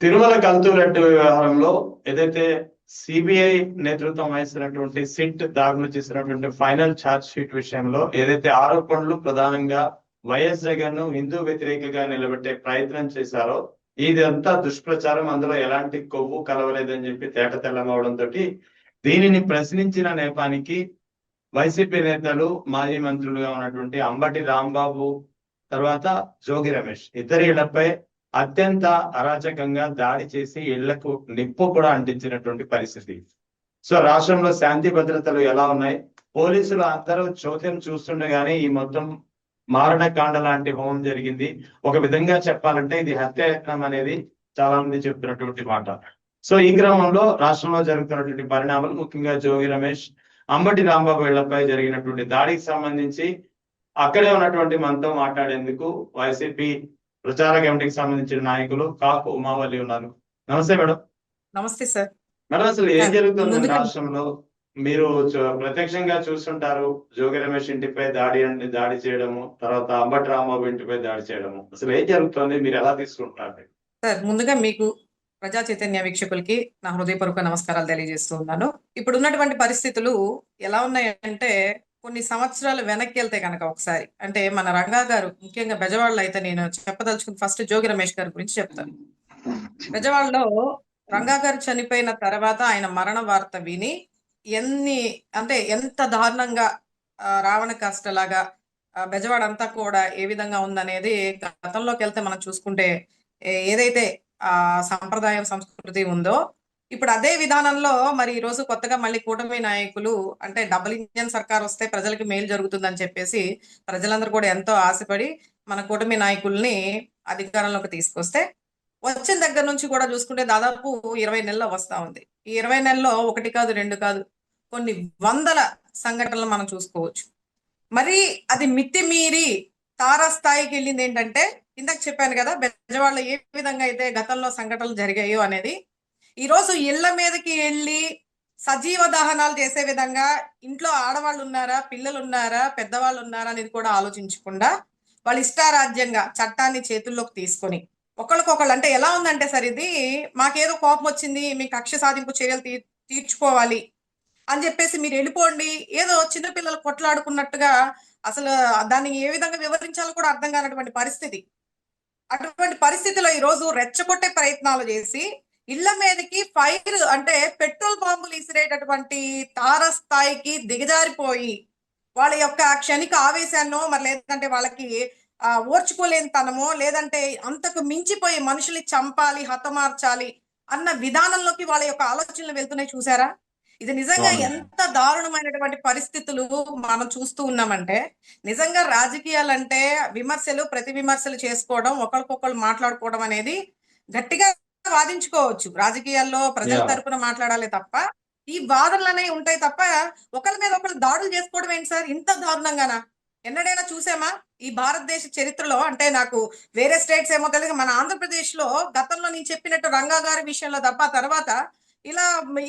తిరుమల కల్తూ వ్యవహారంలో ఏదైతే సిబిఐ నేతృత్వం వహిస్తున్నటువంటి సిట్ దాఖలు చేసినటువంటి ఫైనల్ ఛార్జ్ షీట్ విషయంలో ఏదైతే ఆరోపణలు ప్రధానంగా వైఎస్ జగన్ ను హిందూ వ్యతిరేకగా నిలబెట్టే ప్రయత్నం చేశారో ఇదంతా దుష్ప్రచారం, అందులో ఎలాంటి కొవ్వు కలవలేదని చెప్పి తెల్లమవడంతో దీనిని ప్రశ్నించిన నేపానికి వైసీపీ నేతలు మాజీ మంత్రులుగా ఉన్నటువంటి అంబటి రాంబాబు తర్వాత జోగి రమేష్ ఇద్దరి ఇళ్లపై అత్యంత అరాచకంగా దాడి చేసి ఇళ్లకు నిప్పు కూడా అంటించినటువంటి పరిస్థితి. సో రాష్ట్రంలో శాంతి భద్రతలు ఎలా ఉన్నాయి, పోలీసులు అందరూ చోద్యం చూస్తుండగానే ఈ మొత్తం మారణకాండ లాంటి హోమం జరిగింది. ఒక విధంగా చెప్పాలంటే ఇది హత్యాయత్నం అనేది చాలా మంది చెప్తున్నటువంటి మాట. సో ఈ క్రమంలో రాష్ట్రంలో జరుగుతున్నటువంటి పరిణామాలు, ముఖ్యంగా జోగి రమేష్ అంబటి రాంబాబు ఇళ్లపై జరిగినటువంటి దాడికి సంబంధించి అక్కడే ఉన్నటువంటి మనతో మాట్లాడేందుకు వైసీపీ ప్రచార కమిటీకి సంబంధించిన నాయకులు కాకు ఉమావల్లి ఉన్నారు. నమస్తే మేడం. నమస్తే సార్. మేడం, అసలు ఏం జరుగుతుంది రాష్ట్రంలో? మీరు ప్రత్యక్షంగా చూస్తుంటారు, జోగి రమేష్ ఇంటిపై దాడి చేయడము, తర్వాత అంబటి రాంబాబు ఇంటిపై దాడి చేయడము. అసలు ఏం జరుగుతుంది, మీరు ఎలా తీసుకుంటున్నారు? సార్, ముందుగా మీకు ప్రజా చైతన్య వీక్షకులకి నా హృదయపూర్వక నమస్కారాలు తెలియజేస్తూ ఉన్నాను. ఇప్పుడు ఉన్నటువంటి పరిస్థితులు ఎలా ఉన్నాయంటే, కొన్ని సంవత్సరాలు వెనక్కి వెళ్తే కనుక ఒకసారి అంటే మన రంగా గారు, ముఖ్యంగా బెజవాడలో అయితే నేను చెప్పదలుచుకుని ఫస్ట్ జోగి రమేష్ గారి గురించి చెప్తాను. బెజవాడలో రంగా గారు చనిపోయిన తర్వాత ఆయన మరణ వార్త విని ఎంత దారుణంగా రావణ కష్టలాగా బెజవాడ అంతా కూడా ఏ విధంగా ఉందనేది గతంలోకి వెళ్తే మనం చూసుకుంటే ఏదైతే ఆ సంప్రదాయం సంస్కృతి ఉందో ఇప్పుడు అదే విధానంలో మరి ఈ రోజు కొత్తగా మళ్ళీ కూటమి నాయకులు అంటే డబుల్ ఇంజన్ సర్కార్ వస్తే ప్రజలకి మేలు జరుగుతుందని చెప్పేసి ప్రజలందరూ కూడా ఎంతో ఆశపడి మన కూటమి నాయకుల్ని అధికారంలోకి తీసుకొస్తే వచ్చిన దగ్గర నుంచి కూడా చూసుకుంటే దాదాపు 20 నెలలు వస్తా ఉంది. ఈ 20 నెలల్లో 1 కాదు 2 కాదు కొన్ని వందల సంఘటనలు మనం చూసుకోవచ్చు. మరి అది మితిమీరి తారాస్థాయికి వెళ్ళింది ఏంటంటే, ఇందాక చెప్పాను కదా బెజవాడలో ఏ విధంగా అయితే గతంలో సంఘటనలు జరిగాయో అనేది, ఈ రోజు ఇళ్ల మీదకి వెళ్ళి సజీవ దహనాలు చేసే విధంగా ఇంట్లో ఆడవాళ్ళు ఉన్నారా, పిల్లలు ఉన్నారా, పెద్దవాళ్ళు ఉన్నారా అనేది కూడా ఆలోచించకుండా వాళ్ళ ఇష్టారాజ్యంగా చట్టాన్ని చేతుల్లోకి తీసుకొని ఒకళ్ళకొకళ్ళు అంటే ఎలా ఉందంటే సార్, ఇది మాకేదో కోపం వచ్చింది, మీ కక్ష సాధింపు చర్యలు తీర్చుకోవాలి అని చెప్పేసి మీరు వెళ్ళిపోండి, ఏదో చిన్నపిల్లలు కొట్లాడుకున్నట్టుగా అసలు దాన్ని ఏ విధంగా వివరించాలో కూడా అర్థం కానటువంటి పరిస్థితి. అటువంటి పరిస్థితిలో ఈ రోజు రెచ్చగొట్టే ప్రయత్నాలు చేసి ఇళ్ల మీదకి ఫైర్ అంటే పెట్రోల్ బాంబులు ఇసిరేటటువంటి తారస్థాయికి దిగజారిపోయి వాళ్ళ యొక్క క్షణిక ఆవేశాన్నో మరి లేదంటే వాళ్ళకి ఓర్చుకోలేని తనమో లేదంటే అంతకు మించిపోయి మనుషుల్ని చంపాలి, హతమార్చాలి అన్న విధానంలోకి వాళ్ళ యొక్క ఆలోచనలు వెళ్తున్నాయి. చూసారా? ఇది నిజంగా ఎంత దారుణమైనటువంటి పరిస్థితులు మనం చూస్తూ ఉన్నామంటే, నిజంగా రాజకీయాలంటే విమర్శలు ప్రతి విమర్శలు చేసుకోవడం, ఒకరికొకరు మాట్లాడుకోవడం అనేది గట్టిగా వాదించుకోవచ్చు. రాజకీయాల్లో ప్రజల తరపున మాట్లాడాలి తప్ప ఈ వాదనలు అనేవి ఉంటాయి తప్ప ఒకరి మీద ఒకరు దాడులు చేసుకోవడం ఏంటి సార్ ఇంత దారుణంగానా? ఎన్నడైనా చూసామా ఈ భారతదేశ చరిత్రలో? అంటే నాకు వేరే స్టేట్స్ ఏమో తెలియదు, మన ఆంధ్రప్రదేశ్ లో గతంలో నేను చెప్పినట్టు రంగా గారి విషయంలో తప్ప తర్వాత ఇలా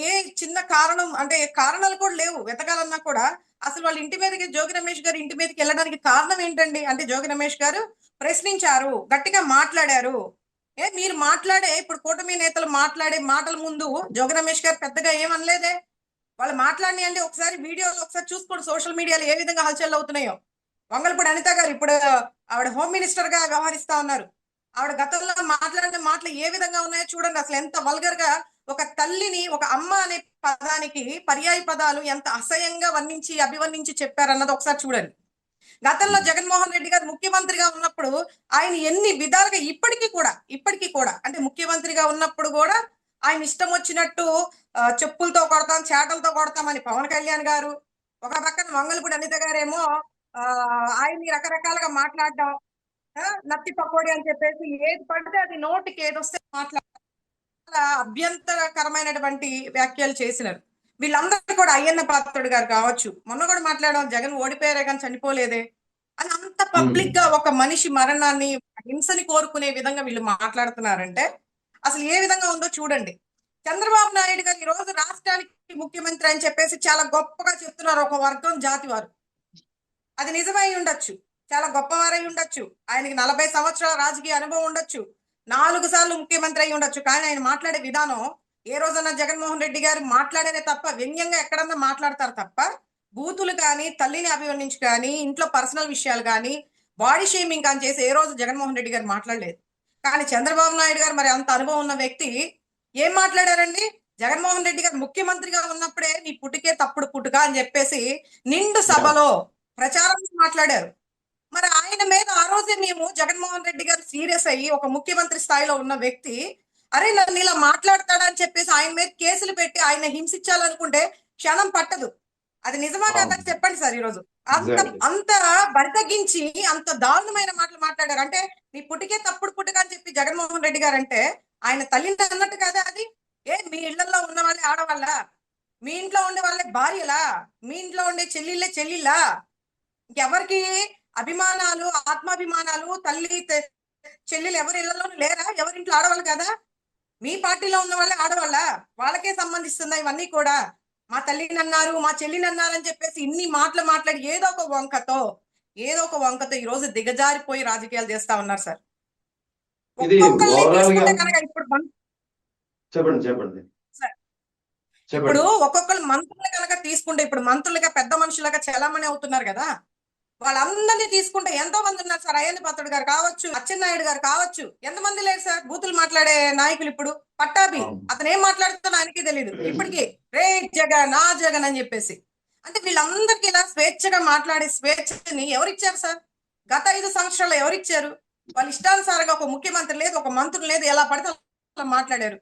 ఏ చిన్న కారణం అంటే కారణాలు కూడా లేవు వెతకాలన్నా కూడా. అసలు వాళ్ళ ఇంటి మీదకి జోగి రమేష్ గారి ఇంటి మీదకి వెళ్ళడానికి కారణం ఏంటండి అంటే, జోగి రమేష్ గారు ప్రశ్నించారు, గట్టిగా మాట్లాడారు. మీరు మాట్లాడే ఇప్పుడు కూటమి నేతలు మాట్లాడే మాటల ముందు జోగి రమేష్ గారు పెద్దగా ఏమనలేదే. వాళ్ళు మాట్లాడి అంటే ఒకసారి వీడియోలో ఒకసారి చూసుకోండి, సోషల్ మీడియాలో ఏ విధంగా హల్చల్ అవుతున్నాయో. వంగలపూడి అనిత గారు ఇప్పుడు ఆవిడ హోమ్ మినిస్టర్ గా వ్యవహరిస్తా ఉన్నారు. ఆవిడ గతంలో మాట్లాడిన మాటలు ఏ విధంగా ఉన్నాయో చూడండి. అసలు ఎంత వల్గర్ గా ఒక తల్లిని, ఒక అమ్మ అనే పదానికి పర్యాయ పదాలు ఎంత అసహ్యంగా అభివర్ణించి చెప్పారన్నది ఒకసారి చూడండి. గతంలో జగన్మోహన్ రెడ్డి గారు ముఖ్యమంత్రిగా ఉన్నప్పుడు ఆయన ఎన్ని విధాలుగా ఇప్పటికీ కూడా అంటే ముఖ్యమంత్రిగా ఉన్నప్పుడు కూడా ఆయన ఇష్టం వచ్చినట్టు చెప్పులతో కొడతాం, చేటలతో కొడతామని పవన్ కళ్యాణ్ గారు, ఒక పక్కన మంగళపూడి అనిత గారేమో ఆయన్ని రకరకాలుగా మాట్లాడడం, నత్తి పకోడి అని చెప్పేసి ఏది పడితే అది నోటికి ఏదొస్తే అభ్యంతరకరమైనటువంటి వ్యాఖ్యలు చేసినారు. వీళ్ళందరూ కూడా అయ్యన్న పాత్రుడు గారు కావచ్చు, మొన్న కూడా మాట్లాడడం జగన్ ఓడిపోయారే కానీ చనిపోలేదే అని అంత పబ్లిక్ గా ఒక మనిషి మరణాన్ని, హింసని కోరుకునే విధంగా వీళ్ళు మాట్లాడుతున్నారంటే అసలు ఏ విధంగా ఉందో చూడండి. చంద్రబాబు నాయుడు గారు ఈ రోజు రాష్ట్రానికి ముఖ్యమంత్రి అని చెప్పేసి చాలా గొప్పగా చెప్తున్నారు ఒక వర్గం జాతి వారు. అది నిజమై ఉండొచ్చు, చాలా గొప్పవారై ఉండొచ్చు, ఆయనకి 40 సంవత్సరాల రాజకీయ అనుభవం ఉండొచ్చు, 4 సార్లు ముఖ్యమంత్రి అయి ఉండొచ్చు, కానీ ఆయన మాట్లాడే విధానం ఏ రోజన్నా జగన్మోహన్ రెడ్డి గారు మాట్లాడేదే తప్ప వ్యంగ్యంగా ఎక్కడన్నా మాట్లాడతారు తప్ప బూతులు కానీ తల్లిని అభివర్ణించి కానీ ఇంట్లో పర్సనల్ విషయాలు కానీ బాడీ షేమింగ్ కానీ చేసి ఏ రోజు జగన్మోహన్ రెడ్డి గారు మాట్లాడలేదు. కానీ చంద్రబాబు నాయుడు గారు మరి అంత అనుభవం ఉన్న వ్యక్తి ఏం మాట్లాడారండి? జగన్మోహన్ రెడ్డి గారు ముఖ్యమంత్రిగా ఉన్నప్పుడే నీ పుట్టుకే తప్పుడు పుట్టుక అని చెప్పేసి నిండు సభలో ప్రచారంలో మాట్లాడారు. మరి ఆయన మీద ఆ రోజే మేము జగన్మోహన్ రెడ్డి గారు సీరియస్ అయ్యి ఒక ముఖ్యమంత్రి స్థాయిలో ఉన్న వ్యక్తి అరే నన్ను ఇలా మాట్లాడతాడని చెప్పేసి ఆయన మీద కేసులు పెట్టి ఆయన హింసించాలనుకుంటే క్షణం పట్టదు. అది నిజమా కాదా చెప్పండి సార్. ఈరోజు అంత అంత బరితగ్గించి అంత దారుణమైన మాటలు మాట్లాడారు. అంటే నీ పుట్టుకే తప్పుడు పుట్టుక అని చెప్పి జగన్మోహన్ రెడ్డి గారు అంటే ఆయన తల్లిని అన్నట్టు కదా అది. మీ ఇళ్లలో ఉన్న వాళ్ళే ఆడవాళ్ళ, మీ ఇంట్లో ఉండే వాళ్ళే భార్యలా, మీ ఇంట్లో ఉండే చెల్లిళ్ళా, ఎవరికి అభిమానాలు ఆత్మాభిమానాలు తల్లి చెల్లెలు ఎవరి ఇళ్లలోనూ లేరా? ఎవరింట్లో ఆడవాళ్ళు కదా? మీ పార్టీలో ఉన్న వాళ్ళే ఆడవాళ్ళ, వాళ్ళకే సంబంధిస్తుందా ఇవన్నీ కూడా? మా తల్లిని అన్నారు, మా చెల్లిని అన్నారు అని చెప్పేసి ఇన్ని మాటలు మాట్లాడి ఏదో ఒక వంకతో ఈ రోజు దిగజారిపోయి రాజకీయాలు చేస్తా ఉన్నారు సార్. ఇది ఒక్కొక్కరిని ఓవరాల్ గా తీసుకుంటే కనుక ఇప్పుడు చెప్పండి సార్, ఇప్పుడు చెప్పండి. ఒక్కొక్కరు మంత్రులు కనుక తీసుకుంటే ఇప్పుడు మంత్రులుగా పెద్ద మనుషులుగా చలామణి అవుతున్నారు కదా, వాళ్ళందరినీ తీసుకుంటే ఎంతో మంది ఉన్నారు సార్. అయ్యన్న పాత్రుడు గారు కావచ్చు, అచ్చెన్నాయుడు గారు కావచ్చు, ఎంతమంది లేరు సార్ బూతులు మాట్లాడే నాయకులు. ఇప్పుడు పట్టాభి అతను ఏం మాట్లాడుతున్నా ఆయనకి తెలియదు ఇప్పటికి. రే జగన్ నా జగన్ అని చెప్పేసి అంటే వీళ్ళందరికీ ఇలా స్వేచ్ఛగా మాట్లాడే స్వేచ్ఛని ఎవరిచ్చారు సార్? గత 5 సంవత్సరాలు ఎవరిచ్చారు? వాళ్ళ ఇష్టానుసారంగా ఒక ముఖ్యమంత్రి లేదు, ఒక మంత్రి లేదు, ఎలా పడితే అలా మాట్లాడారు.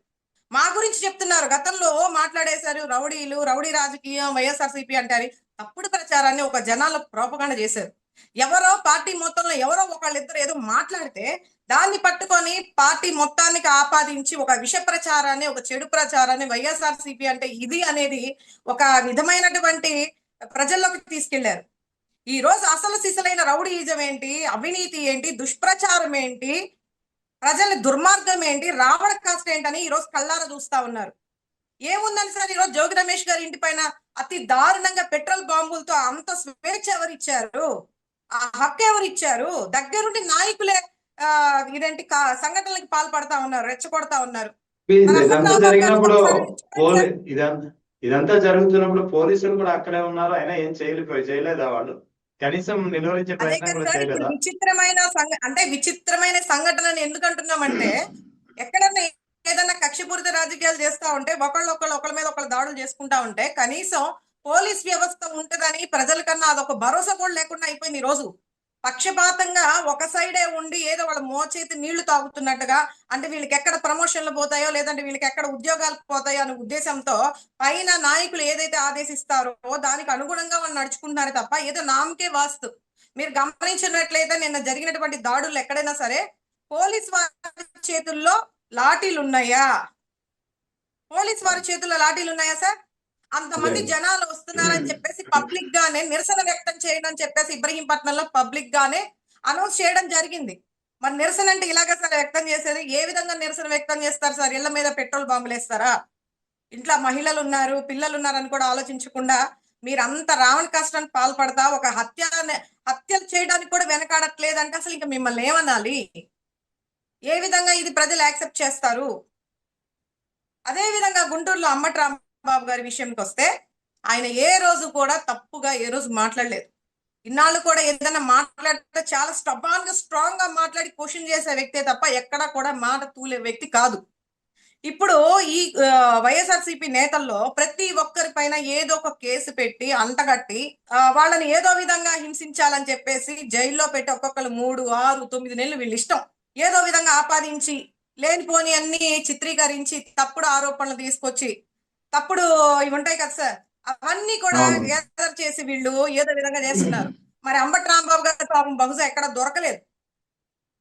మా గురించి చెప్తున్నారు, గతంలో మాట్లాడేశారు రౌడీలు, రౌడీ రాజకీయం, వైఎస్ఆర్సీపీ అంటారు. తప్పుడు ప్రచారాన్ని ఒక జనాల ప్రోపగాండ చేశారు. ఎవరో పార్టీ మొత్తంలో ఎవరో ఒకళ్ళిద్దరు ఏదో మాట్లాడితే దాన్ని పట్టుకొని పార్టీ మొత్తానికి ఆపాదించి ఒక విష ప్రచారాన్ని, ఒక చెడు ప్రచారాన్ని వైఎస్ఆర్సీపీ అంటే ఇది అనేది ఒక విధమైనటువంటి ప్రజల్లోకి తీసుకెళ్లారు. ఈ రోజు అసలు సిసలైన రౌడీయిజం ఏంటి, అవినీతి ఏంటి, దుష్ప్రచారం ఏంటి, ప్రజల దుర్మార్గం ఏంటి, రావణ కాస్ట్ ఏంటని ఈ రోజు కళ్ళారా చూస్తా ఉన్నారు. ఏముందని సార్ ఈ రోజు జోగి రమేష్ గారి ఇంటి పైన అతి దారుణంగా పెట్రోల్ బాంబులతో అంత స్వేచ్ఛ ఎవరిచ్చారు? ఆ హక్కు ఎవరిచ్చారు? దగ్గరుండి నాయకులే ఇదేంటి సంఘటనలకు పాల్పడతా ఉన్నారు, రెచ్చగొడతా ఉన్నారు. ఇదంతా జరిగినప్పుడు ఇదంతా జరుగుతున్నప్పుడు పోలీసులు కూడా అక్కడే ఉన్నారు, అయినా ఏం చేయలేదా వాళ్ళు? కనీసం నిలువరించే ప్రయత్నం కూడా చేయలేదా? విచిత్రమైన సంఘటనని ఎందుకు అంటున్నామంటే ఎక్కడన్నా ఏదైనా కక్షపూరిత రాజకీయాలు చేస్తా ఉంటే ఒకళ్ళ మీద ఒకళ్ళు దాడులు చేసుకుంటా ఉంటే కనీసం పోలీస్ వ్యవస్థ ఉంటుందని ప్రజల కన్నా అదొక భరోసా కూడా లేకుండా అయిపోయింది. ఈ రోజు పక్షపాతంగా ఒక సైడే ఉండి ఏదో వాళ్ళ మోచేతి నీళ్లు తాగుతున్నట్టుగా, అంటే వీళ్ళకి ఎక్కడ ప్రమోషన్లు పోతాయో లేదంటే వీళ్ళకి ఎక్కడ ఉద్యోగాలు పోతాయో అనే ఉద్దేశంతో పైన నాయకులు ఏదైతే ఆదేశిస్తారో దానికి అనుగుణంగా వాళ్ళు నడుచుకుంటున్నారు తప్ప ఏదో నామకే వాస్తు. మీరు గమనించినట్లయితే నిన్న జరిగినటువంటి దాడులు ఎక్కడైనా సరే పోలీస్ వారి చేతుల్లో లాఠీలు ఉన్నాయా? పోలీస్ వారి చేతుల్లో లాఠీలు ఉన్నాయా సార్? అంతమంది జనాలు వస్తున్నారని చెప్పేసి పబ్లిక్ గానే నిరసన వ్యక్తం చేయడం అని చెప్పేసి ఇబ్రహీంపట్నంలో పబ్లిక్ గానే అనౌన్స్ చేయడం జరిగింది. మరి నిరసన అంటే ఇలాగా సార్ వ్యక్తం చేసేది? ఏ విధంగా నిరసన వ్యక్తం చేస్తారు సార్? ఇళ్ల మీద పెట్రోల్ బాంబులు వేస్తారా? ఇంట్లో మహిళలు ఉన్నారు, పిల్లలు ఉన్నారని కూడా ఆలోచించకుండా మీరు అంత రావణ కష్టానికి పాల్పడతా ఒక హత్యలు చేయడానికి కూడా వెనకాడట్లేదంటే అసలు ఇంకా మిమ్మల్ని ఏమనాలి? ఏ విధంగా ఇది ప్రజలు యాక్సెప్ట్ చేస్తారు? అదే విధంగా గుంటూరులో అంబటి రాంబాబు గారి విషయంకి వస్తే ఆయన ఏ రోజు కూడా తప్పుగా ఏ రోజు మాట్లాడలేదు. ఇన్నాళ్ళు కూడా ఏదైనా మాట్లాడితే చాలా స్ట్రాంగ్ గా మాట్లాడి క్వశ్చన్ చేసే వ్యక్తే తప్ప ఎక్కడా కూడా మాట తూలే వ్యక్తి కాదు. ఇప్పుడు ఈ వైఎస్ఆర్సీపీ నేతల్లో ప్రతి ఒక్కరి పైన ఏదో ఒక కేసు పెట్టి అంటగట్టి వాళ్ళని ఏదో విధంగా హింసించాలని చెప్పేసి జైల్లో పెట్టి ఒక్కొక్కరు 3, 6, 9 నెలలు వీళ్ళు ఇష్టం ఏదో విధంగా ఆపాదించి లేనిపోని అన్ని చిత్రీకరించి తప్పుడు ఆరోపణలు తీసుకొచ్చి తప్పుడు ఇవి ఉంటాయి కదా సార్, అవన్నీ కూడా గ్యాదర్ చేసి వీళ్ళు ఏదో విధంగా చేస్తున్నారు. మరి అంబటి రాంబాబు గారు పాపం బహుశా ఎక్కడ దొరకలేదు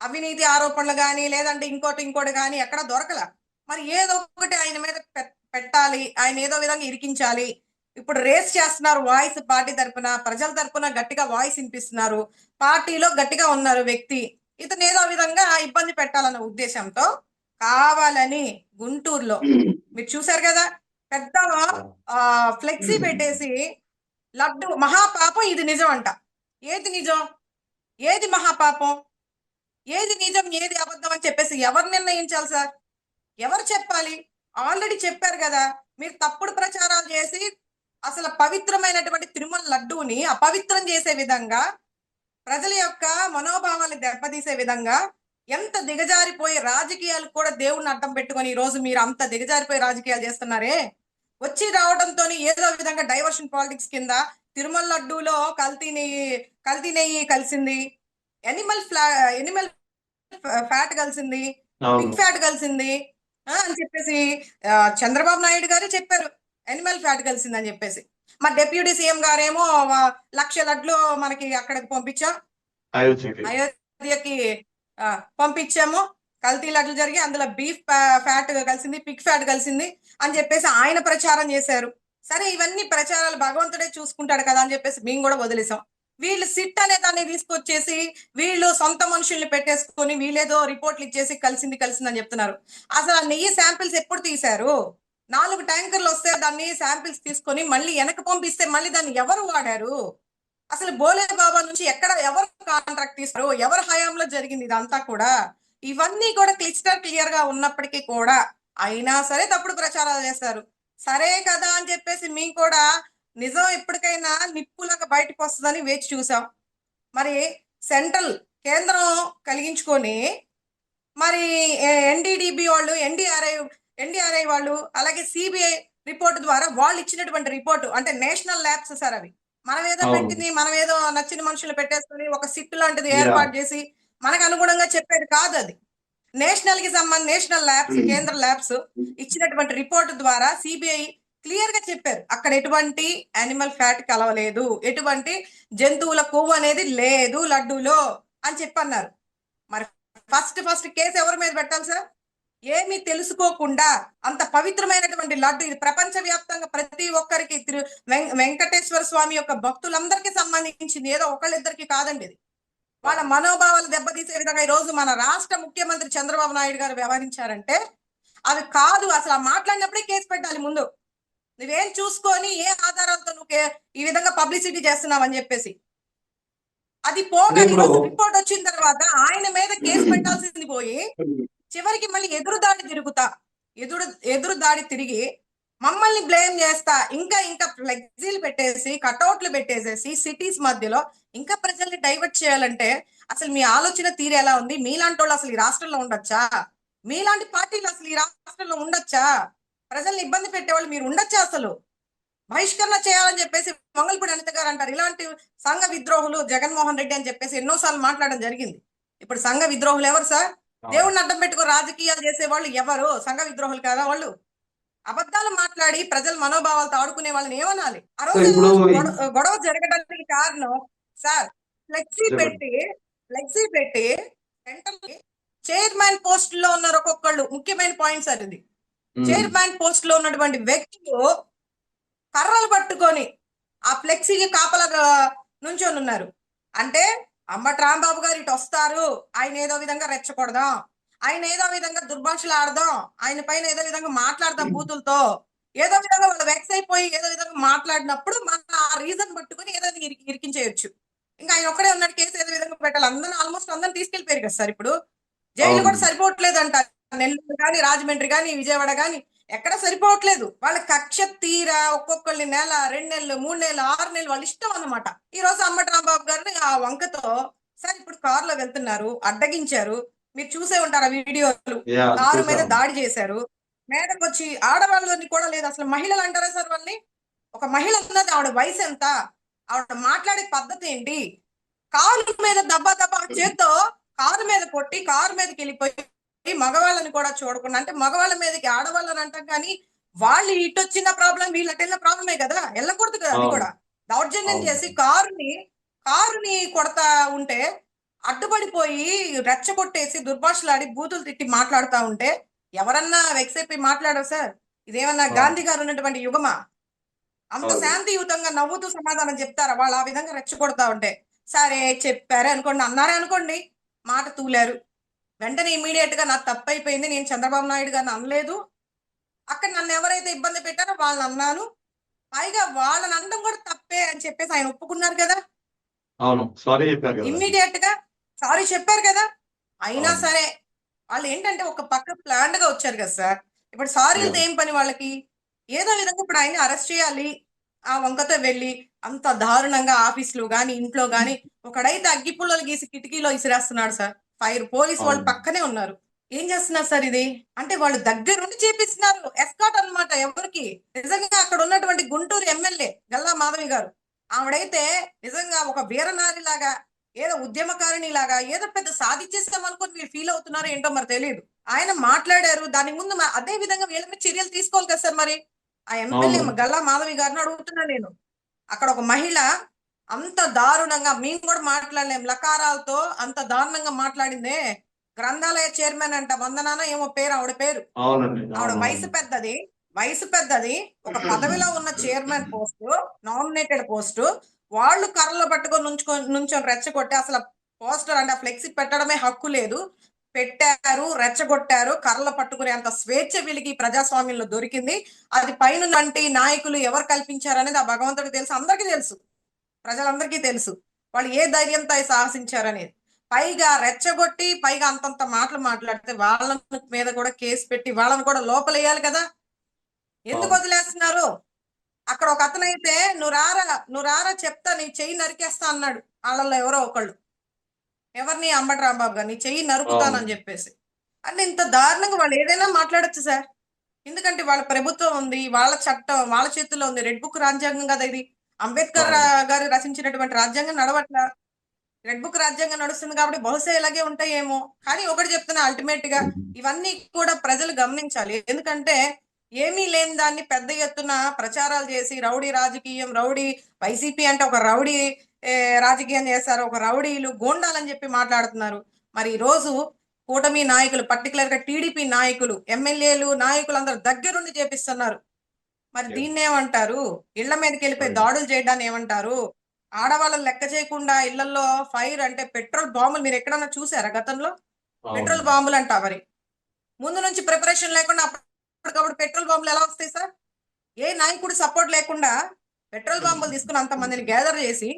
అవినీతి ఆరోపణలు కానీ లేదంటే ఇంకోటి కానీ ఎక్కడ దొరకల. మరి ఏదో ఒకటి ఆయన మీద పెట్టాలి, ఆయన ఏదో విధంగా ఇరికించాలి. ఇప్పుడు రేస్ చేస్తున్నారు వాయిస్, పార్టీ తరపున ప్రజల తరపున గట్టిగా వాయిస్ వినిపిస్తున్నారు, పార్టీలో గట్టిగా ఉన్నారు వ్యక్తి, ఇతను ఏదో విధంగా ఇబ్బంది పెట్టాలన్న ఉద్దేశంతో కావాలని గుంటూరులో మీరు చూసారు కదా పెద్ద ఫ్లెక్సీ పెట్టేసి లడ్డు మహాపాపం ఇది నిజం అంట. ఏది నిజం, ఏది మహాపాపం? ఏది నిజం ఏది అబద్ధం అని చెప్పేసి ఎవరు నిర్ణయించాలి సార్? ఎవరు చెప్పాలి? ఆల్రెడీ చెప్పారు కదా, మీరు తప్పుడు ప్రచారాలు చేసి అసలు పవిత్రమైనటువంటి తిరుమల లడ్డూని అపవిత్రం చేసే విధంగా, ప్రజల యొక్క మనోభావాన్ని దెబ్బతీసే విధంగా ఎంత దిగజారిపోయి రాజకీయాలు కూడా దేవుణ్ణి అడ్డం పెట్టుకొని ఈ రోజు మీరు అంత దిగజారిపోయి రాజకీయాలు చేస్తున్నారే. వచ్చి రావడంతో ఏదో విధంగా డైవర్షన్ పాలిటిక్స్ కింద తిరుమల లడ్డూలో కల్తీ నెయ్యి కలిసింది, ఎనిమల్ ఫ్యాట్ కలిసింది, అవును. పిగ్ ఫ్యాట్ కలిసింది అని చెప్పేసి చంద్రబాబు నాయుడు గారు చెప్పారు, ఎనిమల్ ఫ్యాట్ కలిసింది అని చెప్పేసి. మా డిప్యూటీ సీఎం గారేమో 1,00,000 లడ్లు మనకి అక్కడికి పంపించాం, అయోధ్యకి. అయోధ్యకి పంపించాము, కల్తీ లడ్లు జరిగి అందులో బీఫ్ ఫ్యాట్ కలిసింది, పిగ్ ఫ్యాట్ కలిసింది అని చెప్పేసి ఆయన ప్రచారం చేశారు. సరే, ఇవన్నీ ప్రచారాలు భగవంతుడే చూసుకుంటాడు కదా అని చెప్పేసి మేము కూడా వదిలేసాం. వీళ్ళు సిట్ అనే దాన్ని తీసుకొచ్చేసి వీళ్ళు సొంత మనుషుల్ని పెట్టేసుకొని వీళ్ళేదో రిపోర్ట్లు ఇచ్చేసి కలిసింది అని చెప్తున్నారు. అసలు ఆ నెయ్యి శాంపిల్స్ ఎప్పుడు తీశారు? 4 ట్యాంకర్లు వస్తే దాన్ని శాంపిల్స్ తీసుకొని మళ్ళీ వెనక్కి పంపిస్తే మళ్ళీ దాన్ని ఎవరు వాడారు? అసలు బోలే బాబా నుంచి ఎవరు కాంట్రాక్ట్ తీస్తారు? ఎవరు హయాంలో జరిగింది ఇదంతా కూడా? ఇవన్నీ కూడా క్లియర్ గా ఉన్నప్పటికీ కూడా అయినా సరే తప్పుడు ప్రచారాలు చేస్తారు. సరే కదా అని చెప్పేసి మేము కూడా నిజం ఎప్పటికైనా నిప్పులాగా బయటకు వస్తుందని వేచి చూసాం. మరి సెంట్రల్ కేంద్రం కలిగించుకొని మరి ఎన్డీడీబీ వాళ్ళు, ఎన్డీఆర్ఐ వాళ్ళు, అలాగే సిబిఐ రిపోర్ట్ ద్వారా వాళ్ళు ఇచ్చినటువంటి రిపోర్టు అంటే నేషనల్ ల్యాబ్స్ సార్ అవి. మనం ఏదో పెట్టింది, మనం ఏదో నచ్చిన మనుషులు పెట్టేసుకుని ఒక సిట్ లాంటిది ఏర్పాటు చేసి మనకు అనుగుణంగా చెప్పేది కాదు అది. నేషనల్ ల్యాబ్స్, కేంద్ర ల్యాబ్స్ ఇచ్చినటువంటి రిపోర్ట్ ద్వారా సిబిఐ క్లియర్ గా చెప్పారు, అక్కడ ఎటువంటి యానిమల్ ఫ్యాట్ కలవలేదు, ఎటువంటి జంతువుల కొవ్వు అనేది లేదు లడ్డూలో అని చెప్పన్నారు. మరి ఫస్ట్ కేసు ఎవరి మీద పెట్టాలి సార్? ఏమీ తెలుసుకోకుండా అంత పవిత్రమైనటువంటి లడ్డు, ఇది ప్రపంచ వ్యాప్తంగా ప్రతి ఒక్కరికి వెంకటేశ్వర స్వామి యొక్క భక్తులందరికీ సంబంధించింది, ఏదో ఒకళ్ళిద్దరికి కాదండి ఇది. వాళ్ళ మనోభావాలు దెబ్బతీసే విధంగా ఈ రోజు మన రాష్ట్ర ముఖ్యమంత్రి చంద్రబాబు నాయుడు గారు వ్యవహరించారంటే అవి కాదు. అసలు మాట్లాడినప్పుడే కేసు పెట్టాలి ముందు. నువ్వేం చూసుకొని ఏ ఆధారాలతో నువ్వు ఈ విధంగా పబ్లిసిటీ చేస్తున్నావు అని చెప్పేసి. అది పోగా ఈరోజు రిపోర్ట్ వచ్చిన తర్వాత ఆయన మీద కేసు పెట్టాల్సింది పోయి చివరికి మళ్ళీ ఎదురు దాడి తిరిగి మమ్మల్ని బ్లేమ్ చేస్తా ఇంకా ఫ్లెక్సీలు పెట్టేసి కట్అవుట్లు పెట్టేసేసి సిటీస్ మధ్యలో ఇంకా ప్రజల్ని డైవర్ట్ చేయాలంటే అసలు మీ ఆలోచన తీరు ఎలా ఉంది? మీలాంటి వాళ్ళు అసలు ఈ రాష్ట్రంలో ఉండొచ్చా? మీలాంటి పార్టీలు అసలు ఈ రాష్ట్రంలో ఉండొచ్చా? ప్రజల్ని ఇబ్బంది పెట్టేవాళ్ళు మీరు ఉండొచ్చా? అసలు బహిష్కరణ చేయాలని చెప్పేసి మంగళపూడి అనిత గారు అంటారు. ఇలాంటి సంఘ విద్రోహులు జగన్మోహన్ రెడ్డి అని చెప్పేసి ఎన్నోసార్లు మాట్లాడడం జరిగింది. ఇప్పుడు సంఘ విద్రోహులు ఎవరు సార్? దేవుడిని అడ్డం పెట్టుకుని రాజకీయాలు చేసే వాళ్ళు ఎవరు? సంఘ విద్రోహులు కదా వాళ్ళు. అబద్ధాలు మాట్లాడి ప్రజల మనోభావాలతో ఆడుకునే వాళ్ళని ఏమనాలి? ఆ రోజు గొడవ జరగడానికి కారణం సార్ ఫ్లెక్సీ పెట్టి సెంట్రల్ చైర్మన్ పోస్ట్ లో ఉన్నారు ఒక్కొక్కళ్ళు. ముఖ్యమైన పాయింట్ సార్ ఇది. చైర్మన్ పోస్ట్ లో ఉన్నటువంటి వ్యక్తులు కర్రలు పట్టుకొని ఆ ఫ్లెక్సీకి కాపలా నుంచొని ఉన్నారు. అంటే అంబటి రాంబాబు గారు ఇటు వస్తారు, ఆయన ఏదో విధంగా రెచ్చకూడదాం, ఆయన ఏదో విధంగా దుర్భాషలు ఆడదాం, ఆయన పైన ఏదో విధంగా మాట్లాడదాం బూతులతో, ఏదో విధంగా వాళ్ళు వెక్స్ అయిపోయి ఏదో విధంగా మాట్లాడినప్పుడు మన ఆ రీజన్ పట్టుకుని ఏదో ఇరికించేయచ్చు. ఇంకా ఆయన ఒక్కడే ఉన్నాడు, కేసు ఏదో విధంగా పెట్టాలి. ఆల్మోస్ట్ అందరిని తీసుకెళ్లిపోయారు కదా సార్. ఇప్పుడు జైలు కూడా సరిపోవట్లేదు అంట. నెల్లూరు కానీ, రాజమండ్రి కానీ, విజయవాడ కానీ ఎక్కడ సరిపోవట్లేదు. వాళ్ళ కక్ష తీరా ఒక్కొక్కరిని 1 నెల, 2 నెలలు, 3 నెలలు, 6 నెలలు వాళ్ళ ఇష్టం అన్నమాట. ఈ రోజు అంబటి రాంబాబు గారిని ఆ వంకతో సార్ ఇప్పుడు కారులో వెళ్తున్నారు, అడ్డగించారు. మీరు చూసే ఉంటారు ఆ వీడియోలు. కారు మీద దాడి చేశారు. మేడకు వచ్చి ఆడవాళ్ళని కూడా లేదు, అసలు మహిళలు అంటారా సార్ వాళ్ళని? ఒక మహిళ ఉన్నది, ఆవిడ వయసు ఎంత, ఆవిడ మాట్లాడే పద్ధతి ఏంటి? కారు మీద దబ్బా చేత్తో కారు మీద కొట్టి కారు మీదకి వెళ్ళిపోయి మగవాళ్ళని కూడా చూడకుండా, అంటే మగవాళ్ళ మీదకి ఆడవాళ్ళని అంటాం కానీ వాళ్ళు ఇటు వచ్చిన ప్రాబ్లం వీళ్ళు అటు వెళ్ళిన ప్రాబ్లమే కదా, వెళ్ళకూడదు కదా. అది కూడా దౌర్జన్యం చేసి కారుని కొడతా ఉంటే అడ్డుపడిపోయి రెచ్చగొట్టేసి దుర్భాషలాడి బూతులు తిట్టి మాట్లాడుతా ఉంటే ఎవరన్నా వెక్స్ అయిపోయి మాట్లాడరు సార్? ఇదేమన్నా గాంధీ గారు ఉన్నటువంటి యుగమా? అంత శాంతియుతంగా నవ్వుతూ సమాధానం చెప్తారా వాళ్ళు ఆ విధంగా రెచ్చగొడతా ఉంటే? సరే చెప్పారే అనుకోండి, అన్నారే అనుకోండి, మాట తూలారు, వెంటనే ఇమీడియట్ గా నాకు తప్పు అయిపోయింది, నేను చంద్రబాబు నాయుడు గారిని అనలేదు, అక్కడ నన్ను ఎవరైతే ఇబ్బంది పెట్టారో వాళ్ళని అన్నాను, పైగా వాళ్ళని అనడం కూడా తప్పే అని చెప్పేసి ఆయన ఒప్పుకున్నారు కదా. అవును, సారీ చెప్పారు కదా, ఇమ్మీడియట్ గా సారీ చెప్పారు కదా. అయినా అవును. సరే వాళ్ళు ఏంటంటే ఒక పక్క ప్లాన్డ్ గా వచ్చారు కదా సార్. ఇప్పుడు సారీలతో అవును. ఏం పని వాళ్ళకి? ఏదో విధంగా ఇప్పుడు ఆయన అరెస్ట్ చేయాలి. ఆ వంకతో వెళ్ళి అంత దారుణంగా ఆఫీసులో గాని, ఇంట్లో గాని ఒకడైతే అగ్గి పుల్లలు గీసి కిటికీలో ఇసిరేస్తున్నాడు సార్. పోలీసు వాళ్ళు అవును. పక్కనే ఉన్నారు. ఏం చేస్తున్నారు సార్ ఇది? అంటే వాళ్ళు దగ్గరుండి చేపిస్తున్నారు. ఎస్కాట్ అన్నమాట ఎవరికి? నిజంగా అక్కడ ఉన్నటువంటి గుంటూరు ఎమ్మెల్యే గల్లా మాధవి గారు. ఆవిడైతే నిజంగా ఒక వీరనారి లాగా ఏదో ఉద్యమకారిణి లాగా ఏదో పెద్ద సాధించేసాం అనుకుని మీరు ఫీల్ అవుతున్నారో ఏంటో మరి తెలియదు. ఆయన మాట్లాడారు. దాని ముందు అదే విధంగా వీళ్ళ మీద చర్యలు తీసుకోవాలి కదా సార్ మరి. ఆ ఎమ్మెల్యే అవును. గల్లా మాధవి గారిని అడుగుతున్నా నేను. అక్కడ ఒక మహిళ అంత దారుణంగా మేము కూడా మాట్లాడలేం లకారాలతో అంత దారుణంగా మాట్లాడిందే. గ్రంథాలయ చైర్మన్ అంట వందనానో ఏమో పేరు ఆవిడ పేరు. అవునండి. ఆవిడ అవునవును. వయసు పెద్దది. ఒక పదవిలో ఉన్న చైర్మన్ పోస్టు, నామినేటెడ్ పోస్టు. వాళ్ళు కర్రలు పట్టుకొని నుంచొని రెచ్చగొట్టి అసలు పోస్టర్ అంటే ఆ ఫ్లెక్సీ పెట్టడమే హక్కు లేదు. పెట్టారు, రెచ్చగొట్టారు. కర్రలు పట్టుకునే అంత స్వేచ్ఛ వీళ్ళకి ఈ ప్రజాస్వామ్యంలో దొరికింది. అది పైనున్నటువంటి నాయకులు ఎవరు కల్పించారనేది ఆ భగవంతుడికి తెలుసు. అందరికీ తెలుసు. ప్రజలందరికీ తెలుసు. వాళ్ళు ఏ ధైర్యంతో అయి సాహసించారనేది. పైగా రెచ్చగొట్టి, పైగా అంతంత మాటలు మాట్లాడితే వాళ్ళ మీద కూడా కేసు పెట్టి వాళ్ళని కూడా లోపలేయాలి కదా! ఎందుకు అవును. వదిలేస్తున్నారు? అక్కడ ఒక అతనైతే నువ్వు రారా చెప్తా నీ చెయ్యి నరికేస్తా అన్నాడు. ఆళ్ళల్లో ఎవరో ఒకళ్ళు. ఎవరిని అంబటి రాంబాబు గారు నీ చెయ్యి అవును. నరుకుతానని చెప్పేసి. అంటే ఇంత దారుణంగా వాళ్ళు ఏదైనా మాట్లాడొచ్చు సార్. ఎందుకంటే వాళ్ళ ప్రభుత్వం ఉంది. వాళ్ళ చట్టం వాళ్ళ చేతుల్లో ఉంది. రెడ్ బుక్ రాజ్యాంగం కదా ఇది. అంబేద్కర్ అవును. గారు రచించినటువంటి రాజ్యాంగం నడవట్లా. రెడ్ బుక్ రాజ్యాంగం నడుస్తుంది కాబట్టి బహుశా ఇలాగే ఉంటాయేమో. కానీ ఒకటి చెప్తున్నా అల్టిమేట్ గా ఇవన్నీ కూడా ప్రజలు గమనించాలి. ఎందుకంటే ఏమీ లేని దాన్ని పెద్ద ఎత్తున ప్రచారాలు చేసి రౌడీ రాజకీయం, రౌడీ వైసీపీ అంటే ఒక రౌడీ రాజకీయం చేస్తారు. ఒక రౌడీలు, గూండాలని చెప్పి మాట్లాడుతున్నారు. మరి ఈ రోజు కూటమి నాయకులు పర్టికులర్ గా టీడీపీ నాయకులు, ఎమ్మెల్యేలు, నాయకులు అందరూ దగ్గరుండి చేపిస్తున్నారు. మరి యెస్. దీన్నేమంటారు? ఇళ్ల మీదకెళ్ళిపోయి అది. దాడులు చేయడాన్ని ఏమంటారు? ఆడవాళ్ళని లెక్క చేయకుండా ఇళ్లల్లో ఫైర్ అంటే పెట్రోల్ బాంబులు మీరెక్కడన్నా చూసారా గతంలో? పెట్రోల్ అవును. బాంబులంట మరి. ముందు నుంచి ప్రిపరేషన్ లేకుండా అప్పటికప్పుడు పెట్రోల్ బాంబులు ఎలా వస్తాయి సార్? ఏ నాయకుడి సపోర్ట్ లేకుండా పెట్రోల్ బాంబులు తీసుకొని అంతమందిని గ్యాదర్ చేసి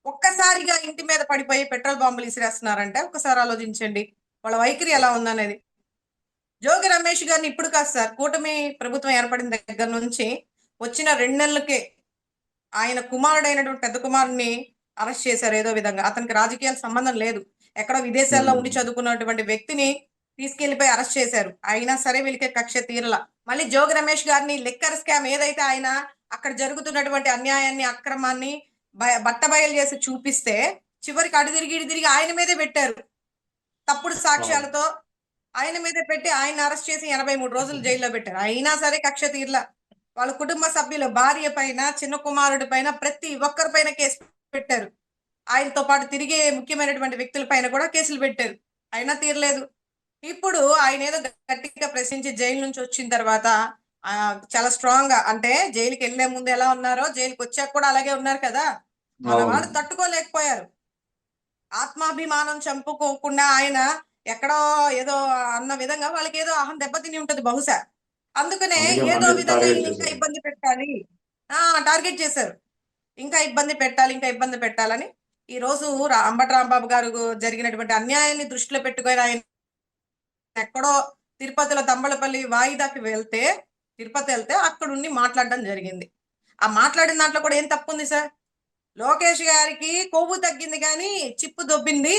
ఒక్కసారిగా ఇంటి మీద పడిపోయి పెట్రోల్ బాంబులు ఇసిరేస్తున్నారంటే ఒక్కసారి ఆలోచించండి. వాళ్ళ వైఖరి ఎలా ఉందనేది. జోగి రమేష్ గారిని ఇప్పుడు కాదు సార్. కూటమి ప్రభుత్వం ఏర్పడిన దగ్గర నుంచి వచ్చిన 2 నెలలకే ఆయన కుమారుడైనటువంటి పెద్ద కుమారుడిని అరెస్ట్ చేశారు ఏదో విధంగా. అతనికి రాజకీయాలకు సంబంధం లేదు. ఎక్కడో విదేశాల్లో హ్మ్. ఉండి చదువుకున్నటువంటి వ్యక్తిని తీసుకెళ్లిపోయి అరెస్ట్ చేశారు. అయినా సరే వీళ్ళకి కక్ష తీరల. మళ్ళీ జోగి రమేష్ గారిని లిక్కర్ స్కామ్ ఏదైతే ఆయన అక్కడ జరుగుతున్నటువంటి అన్యాయాన్ని, అక్రమాన్ని బట్టబయలు చేసి చూపిస్తే చివరికి అటు తిరిగి, ఇటు తిరిగి ఆయన మీదే పెట్టారు. తప్పుడు అవును. సాక్ష్యాలతో ఆయన మీదే పెట్టి ఆయన అరెస్ట్ చేసి 83 రోజులు జైల్లో పెట్టారు. అయినా సరే కక్ష తీరల. వాళ్ళ కుటుంబ సభ్యులు భార్య పైన, చిన్న కుమారుడి పైన ప్రతి ఒక్కరి పైన కేసు పెట్టారు. ఆయనతో పాటు తిరిగే ముఖ్యమైనటువంటి వ్యక్తుల పైన కూడా కేసులు పెట్టారు. అయినా తీరలేదు. ఇప్పుడు ఆయన ఏదో గట్టిగా ప్రశ్నించి జైలు నుంచి వచ్చిన తర్వాత చాలా స్ట్రాంగ్ గా అంటే జైలుకి వెళ్లే ముందు ఎలా ఉన్నారో జైలుకి వచ్చాక కూడా అలాగే ఉన్నారు కదా. మన అవును. వాళ్ళు తట్టుకోలేకపోయారు. ఆత్మాభిమానం చంపుకోకుండా ఆయన ఎక్కడో ఏదో అన్న విధంగా వాళ్ళకి ఏదో అహం దెబ్బతిని ఉంటది బహుశా. అందుకనే అందుకే ఏదో మళ్ళీ విధంగా టార్గెట్ ఈయన ఇంకా చేశారు. ఇబ్బంది పెట్టాలి. టార్గెట్ చేశారు. ఇంకా ఇబ్బంది పెట్టాలి, ఇంకా ఇబ్బంది పెట్టాలని ఈ రోజు అంబటి రాంబాబు గారు జరిగినటువంటి అన్యాయాన్ని దృష్టిలో పెట్టుకొని ఆయన ఎక్కడో తిరుపతిలో తంబళపల్లి వాయిదాకి తిరుపతి వెళ్తే అక్కడుండి మాట్లాడడం జరిగింది. ఆ మాట్లాడిన దాంట్లో కూడా ఏం తప్పుంది సార్? లోకేష్ గారికి కొవ్వు తగ్గింది కానీ చిప్పు దొబ్బింది.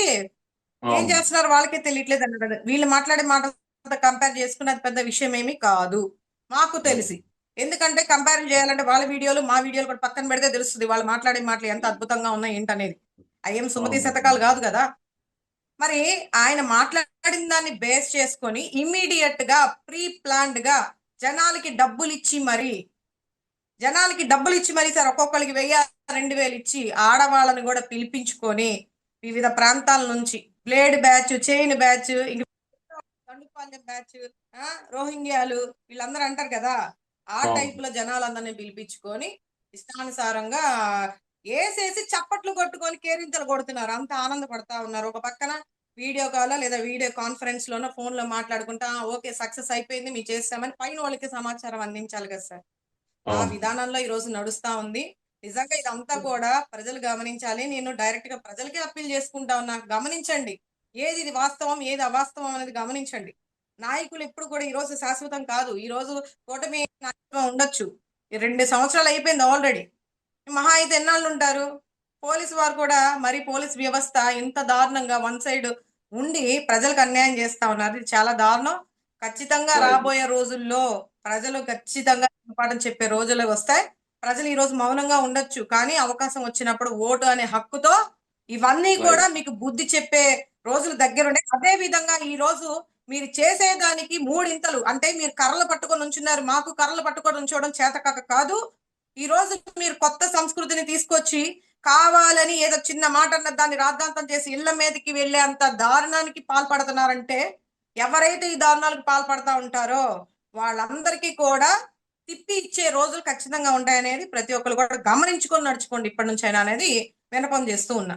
ఏం అవును. చేస్తున్నారు వాళ్ళకే తెలియట్లేదు అన్నాడు. వీళ్ళు మాట్లాడే మాటలతో కంపేర్ చేసుకుని అది పెద్ద విషయం ఏమీ కాదు. మాకు అవును. తెలిసి. ఎందుకంటే కంపేర్ చేయాలంటే వాళ్ళ వీడియోలు, మా వీడియోలు కూడా పక్కన పెడితే తెలుస్తుంది. వాళ్ళు మాట్లాడే మాటలు ఎంత అద్భుతంగా ఉన్నాయి ఏంటనేది. అయ్యేం సుమతి అవును. శతకాలు కాదు కదా. మరి ఆయన మాట్లాడిన దాన్ని బేస్ చేసుకొని ఇమ్మీడియట్ గా ప్రీ ప్లాన్డ్ గా జనాలకి డబ్బులు ఇచ్చి మరి సార్ ఒక్కొక్కరికి 1000 2000 ఇచ్చి ఆడవాళ్ళని కూడా పిలిపించుకొని వివిధ ప్రాంతాల నుంచి బ్లేడ్ బ్యాచ్, చైన్ బ్యాచ్, ఇంక దండుపాలెం బ్యాచ్, రోహింగ్యాలు వీళ్ళందరూ అంటారు కదా. ఆ టైప్ అవును. లో జనాలందరినీ పిలిపించుకొని ఇష్టానుసారంగా ఏసేసి చప్పట్లు కొట్టుకొని కేరింతలు కొడుతున్నారు. అంత ఆనందపడతా ఉన్నారు. ఒక పక్కన వీడియో కాల్ లేదా వీడియో కాన్ఫరెన్స్ లోనో ఫోన్ లో మాట్లాడుకుంటా ఓకే సక్సెస్ అయిపోయింది మేము చేస్తామని పైన వాళ్ళకి సమాచారం అందించాలి కదా సార్. ఆ అవును. విధానంలో ఈ రోజు నడుస్తా ఉంది. నిజంగా ఇదంతా కూడా ప్రజలు గమనించాలి. నేను డైరెక్ట్ గా ప్రజలకే అప్పీల్ చేసుకుంటా ఉన్నా. గమనించండి. ఏది ఇది వాస్తవం, ఏది అవాస్తవం అనేది గమనించండి. నాయకులు ఎప్పుడు కూడా ఈ రోజు శాశ్వతం కాదు. ఈ రోజు కూటమి నాయకత్వం ఉండొచ్చు. 2 సంవత్సరాలు అయిపోయింది ఆల్రెడీ. మహా అయితే ఎన్నాళ్ళు ఉంటారు? పోలీసు వారు కూడా మరి పోలీస్ వ్యవస్థ ఇంత దారుణంగా వన్ సైడ్ ఉండి ప్రజలకు అన్యాయం చేస్తా ఉన్నారు. ఇది చాలా దారుణం. ఖచ్చితంగా Right. రాబోయే రోజుల్లో ప్రజలు ఖచ్చితంగా గుణపాఠం చెప్పే రోజులు వస్తాయి. ప్రజలు ఈ రోజు మౌనంగా ఉండొచ్చు, కానీ అవకాశం వచ్చినప్పుడు ఓటు అనే హక్కుతో ఇవన్నీ Right. కూడా మీకు బుద్ధి చెప్పే రోజులు దగ్గరుండే. అదే విధంగా ఈ రోజు మీరు చేసేదానికి మూడింతలు, అంటే మీరు కర్రలు పట్టుకొని ఉంచున్నారు, మాకు కర్రలు పట్టుకొని ఉంచోవడం చేతకాక కాదు. ఈ రోజు మీరు కొత్త సంస్కృతిని తీసుకొచ్చి కావాలని ఏదో చిన్న మాట అన్న దాన్ని రాద్ధాంతం చేసి ఇళ్ల మీదకి వెళ్లే అంత దారుణానికి పాల్పడుతున్నారంటే, ఎవరైతే ఈ దారుణాలకు పాల్పడతా ఉంటారో వాళ్ళందరికీ కూడా తిప్పి ఇచ్చే రోజులు ఖచ్చితంగా ఉంటాయనేది ప్రతి ఒక్కరు కూడా గమనించుకొని నడుచుకోండి ఇప్పటి నుంచి అయినా అనేది విన్నపం చేస్తూ ఉన్నా.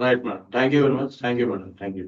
Right, madam. Thank you very much. Thank you, madam. Thank you.